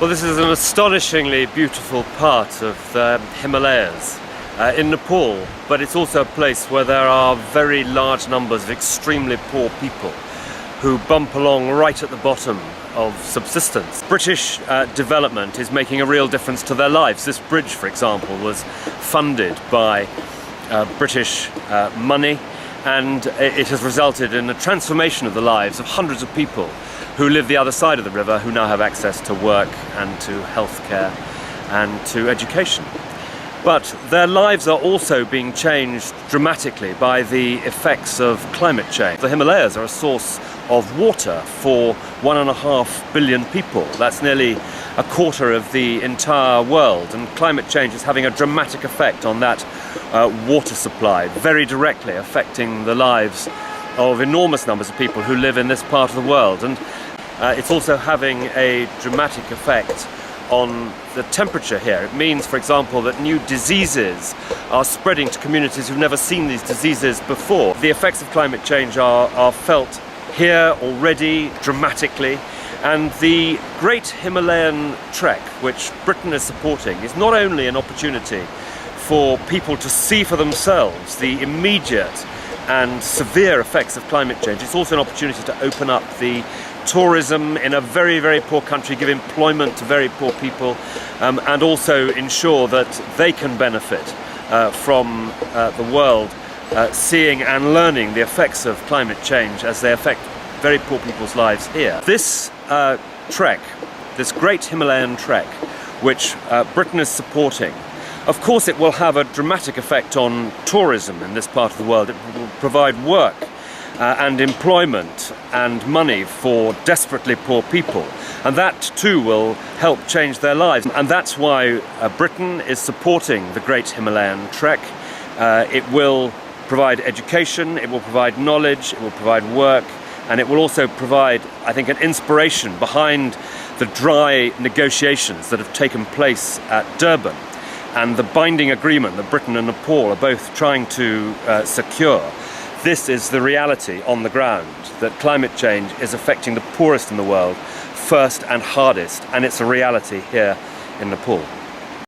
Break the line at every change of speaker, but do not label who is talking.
Well, this is an astonishingly beautiful part of the Himalayas in Nepal, but it's also a place where there are very large numbers of extremely poor people who bump along right at the bottom of subsistence. British development is making a real difference to their lives. This bridge, for example, was funded by British money, and it has resulted in a transformation of the lives of hundreds of people who live the other side of the river, who now have access to work and to healthcare and to education. But their lives are also being changed dramatically by the effects of climate change. The Himalayas are a source of water for 1.5 billion people. That's nearly a quarter of the entire world, and climate change is having a dramatic effect on that water supply, very directly affecting the lives of enormous numbers of people who live in this part of the world. And it's also having a dramatic effect on the temperature here. It means, for example, that new diseases are spreading to communities who've never seen these diseases before. The effects of climate change are felt here already dramatically, and the Great Himalayan Trek, which Britain is supporting, is not only an opportunity for people to see for themselves the immediate and severe effects of climate change, it's also an opportunity to open up the tourism in a very, very poor country, give employment to very poor people, and also ensure that they can benefit from the world seeing and learning the effects of climate change as they affect very poor people's lives here. This trek, this Great Himalayan Trek, which Britain is supporting, of course it will have a dramatic effect on tourism in this part of the world. It will provide work and employment and money for desperately poor people, and that too will help change their lives. And that's why Britain is supporting the Great Himalayan Trek. It will provide education, it will provide knowledge, it will provide work, and it will also provide, I think, an inspiration behind the dry negotiations that have taken place at Durban and the binding agreement that Britain and Nepal are both trying to secure. This is the reality on the ground, that climate change is affecting the poorest in the world first and hardest, and it's a reality here in Nepal.